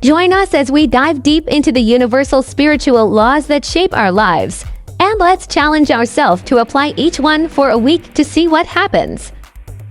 Join us as we dive deep into the universal spiritual laws that shape our lives. And let's challenge ourselves to apply each one for a week to see what happens.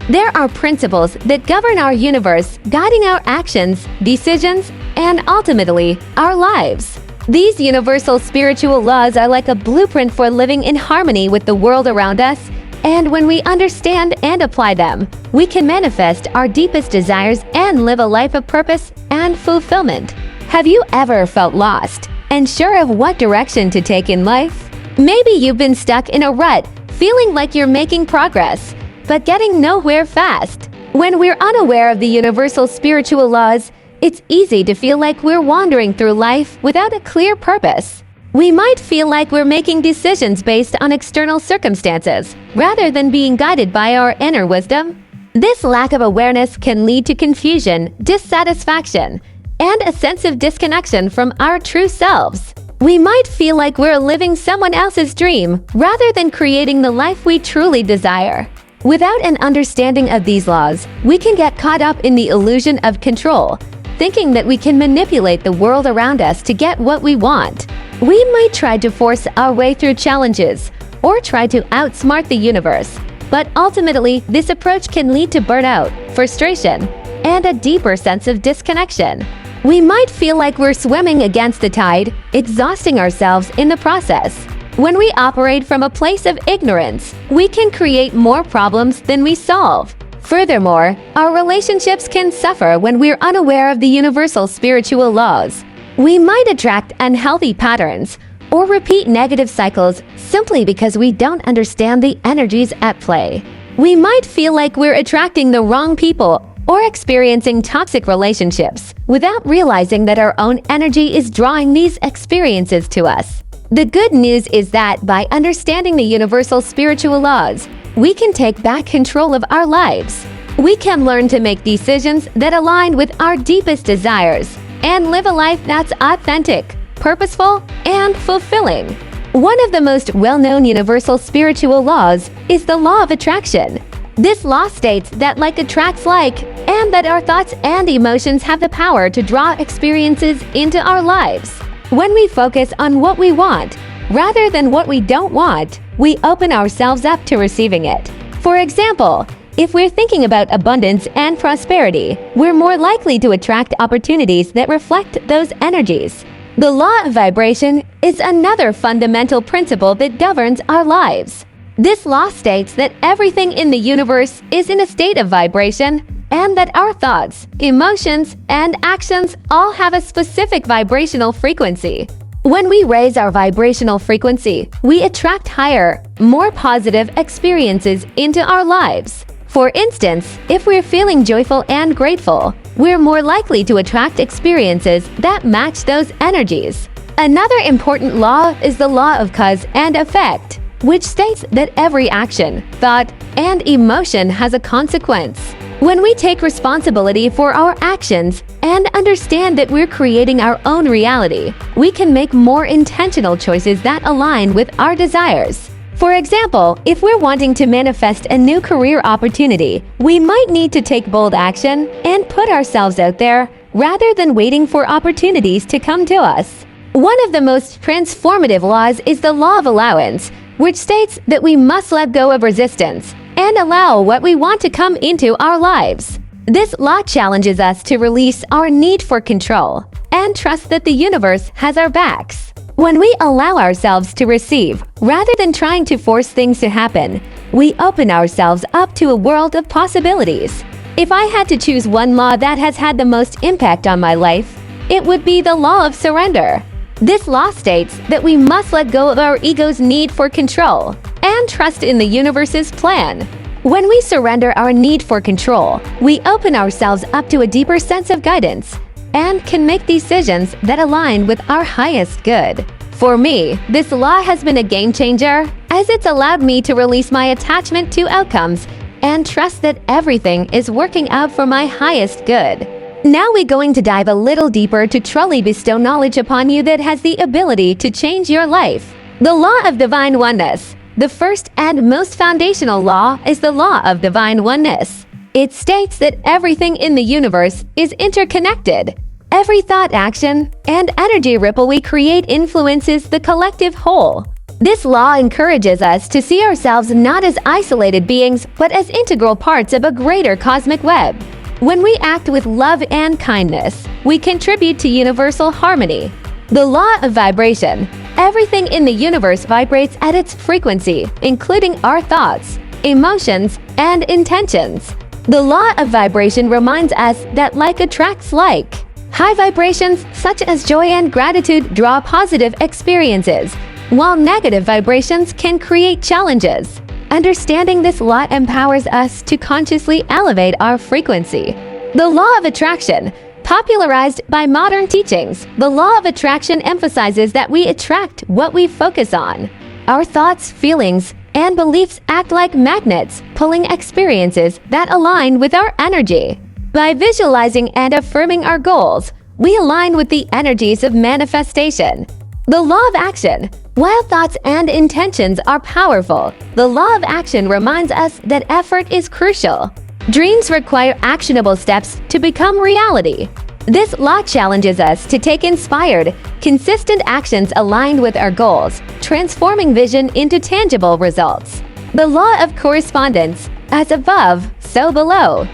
There are principles that govern our universe, guiding our actions, decisions, and ultimately, our lives. These universal spiritual laws are like a blueprint for living in harmony with the world around us, and when we understand and apply them, we can manifest our deepest desires and live a life of purpose and fulfillment. Have you ever felt lost and sure of what direction to take in life? Maybe you've been stuck in a rut, feeling like you're making progress, but getting nowhere fast. When we're unaware of the universal spiritual laws, it's easy to feel like we're wandering through life without a clear purpose. We might feel like we're making decisions based on external circumstances, rather than being guided by our inner wisdom. This lack of awareness can lead to confusion, dissatisfaction, and a sense of disconnection from our true selves. We might feel like we're living someone else's dream, rather than creating the life we truly desire. Without an understanding of these laws, we can get caught up in the illusion of control, thinking that we can manipulate the world around us to get what we want. We might try to force our way through challenges, or try to outsmart the universe, but ultimately, this approach can lead to burnout, frustration, and a deeper sense of disconnection. We might feel like we're swimming against the tide, exhausting ourselves in the process. When we operate from a place of ignorance, we can create more problems than we solve. Furthermore, our relationships can suffer when we're unaware of the universal spiritual laws. We might attract unhealthy patterns or repeat negative cycles simply because we don't understand the energies at play. We might feel like we're attracting the wrong people or experiencing toxic relationships without realizing that our own energy is drawing these experiences to us. The good news is that by understanding the universal spiritual laws, we can take back control of our lives. We can learn to make decisions that align with our deepest desires and live a life that's authentic, purposeful, and fulfilling. One of the most well-known universal spiritual laws is the law of attraction. This law states that like attracts like, and that our thoughts and emotions have the power to draw experiences into our lives. When we focus on what we want, rather than what we don't want, we open ourselves up to receiving it. For example, if we're thinking about abundance and prosperity, we're more likely to attract opportunities that reflect those energies. The law of vibration is another fundamental principle that governs our lives. This law states that everything in the universe is in a state of vibration, and that our thoughts, emotions, and actions all have a specific vibrational frequency. When we raise our vibrational frequency, we attract higher, more positive experiences into our lives. For instance, if we're feeling joyful and grateful, we're more likely to attract experiences that match those energies. Another important law is the law of cause and effect, which states that every action, thought, and emotion has a consequence. When we take responsibility for our actions and understand that we're creating our own reality, we can make more intentional choices that align with our desires. For example, if we're wanting to manifest a new career opportunity, we might need to take bold action and put ourselves out there rather than waiting for opportunities to come to us. One of the most transformative laws is the law of allowance, which states that we must let go of resistance and allow what we want to come into our lives. This law challenges us to release our need for control and trust that the universe has our backs. When we allow ourselves to receive, rather than trying to force things to happen, we open ourselves up to a world of possibilities. If I had to choose one law that has had the most impact on my life, it would be the law of surrender. This law states that we must let go of our ego's need for control and trust in the universe's plan. When we surrender our need for control, we open ourselves up to a deeper sense of guidance and can make decisions that align with our highest good. For me, this law has been a game changer, as it's allowed me to release my attachment to outcomes and trust that everything is working out for my highest good. Now we're going to dive a little deeper to truly bestow knowledge upon you that has the ability to change your life. The law of divine oneness. The first and most foundational law is the law of divine oneness. It states that everything in the universe is interconnected. Every thought, action, and energy ripple we create influences the collective whole. This law encourages us to see ourselves not as isolated beings, but as integral parts of a greater cosmic web. When we act with love and kindness, we contribute to universal harmony. The law of vibration. Everything in the universe vibrates at its frequency, including our thoughts, emotions, and intentions. The law of vibration reminds us that like attracts like. High vibrations, such as joy and gratitude, draw positive experiences, while negative vibrations can create challenges. Understanding this law empowers us to consciously elevate our frequency. The law of attraction. Popularized by modern teachings, the law of attraction emphasizes that we attract what we focus on. Our thoughts, feelings, and beliefs act like magnets, pulling experiences that align with our energy. By visualizing and affirming our goals, we align with the energies of manifestation. The law of action. While thoughts and intentions are powerful, the law of action reminds us that effort is crucial. Dreams require actionable steps to become reality. This law challenges us to take inspired, consistent actions aligned with our goals, transforming vision into tangible results. The law of correspondence. As above, so below.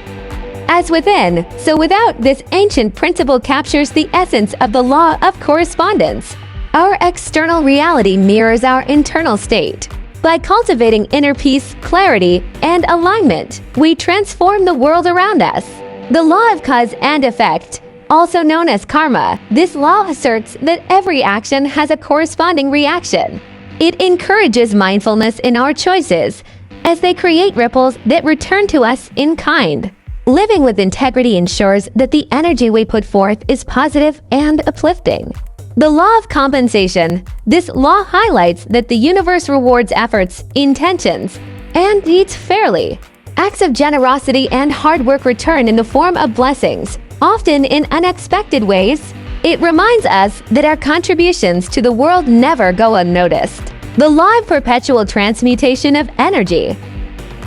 As within, so without. This ancient principle captures the essence of the law of correspondence. Our external reality mirrors our internal state. By cultivating inner peace, clarity, and alignment, we transform the world around us. The law of cause and effect, also known as karma, this law asserts that every action has a corresponding reaction. It encourages mindfulness in our choices, as they create ripples that return to us in kind. Living with integrity ensures that the energy we put forth is positive and uplifting. The law of compensation. This law highlights that the universe rewards efforts, intentions, and deeds fairly. Acts of generosity and hard work return in the form of blessings, often in unexpected ways. It reminds us that our contributions to the world never go unnoticed. The law of perpetual transmutation of energy.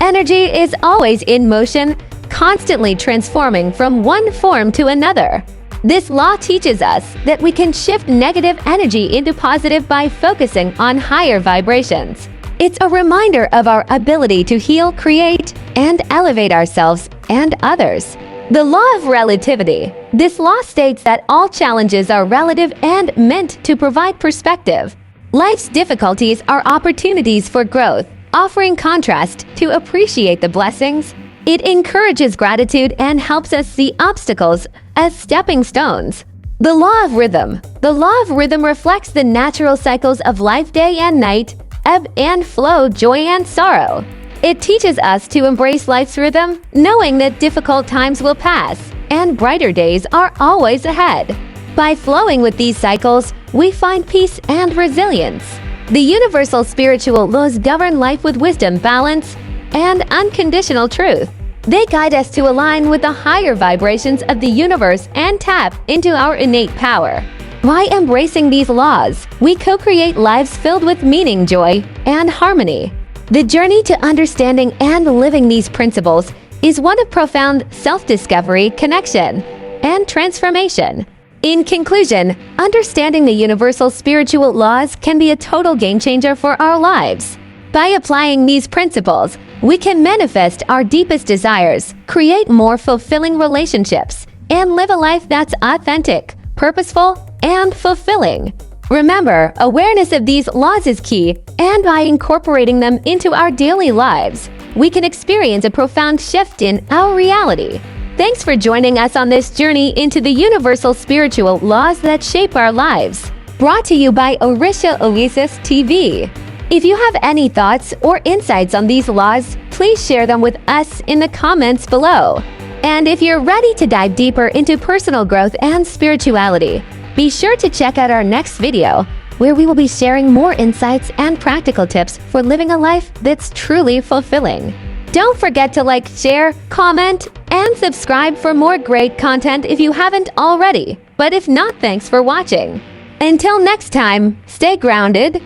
Energy is always in motion, constantly transforming from one form to another. This law teaches us that we can shift negative energy into positive by focusing on higher vibrations. It's a reminder of our ability to heal, create, and elevate ourselves and others. The law of relativity. This law states that all challenges are relative and meant to provide perspective. Life's difficulties are opportunities for growth, offering contrast to appreciate the blessings. It encourages gratitude and helps us see obstacles as stepping stones. The law of rhythm. The law of rhythm reflects the natural cycles of life, day and night, ebb and flow, joy and sorrow. It teaches us to embrace life's rhythm, knowing that difficult times will pass and brighter days are always ahead. By flowing with these cycles, we find peace and resilience. The universal spiritual laws govern life with wisdom, balance, and unconditional truth. They guide us to align with the higher vibrations of the universe and tap into our innate power. By embracing these laws, we co-create lives filled with meaning, joy, and harmony. The journey to understanding and living these principles is one of profound self-discovery, connection, and transformation. In conclusion, understanding the universal spiritual laws can be a total game-changer for our lives. By applying these principles, we can manifest our deepest desires, create more fulfilling relationships, and live a life that's authentic, purposeful, and fulfilling. Remember, awareness of these laws is key, and by incorporating them into our daily lives, we can experience a profound shift in our reality. Thanks for joining us on this journey into the universal spiritual laws that shape our lives. Brought to you by Orisha Oasis TV. If you have any thoughts or insights on these laws, please share them with us in the comments below. And if you're ready to dive deeper into personal growth and spirituality, be sure to check out our next video, where we will be sharing more insights and practical tips for living a life that's truly fulfilling. Don't forget to like, share, comment, and subscribe for more great content if you haven't already. But if not, thanks for watching. Until next time, stay grounded,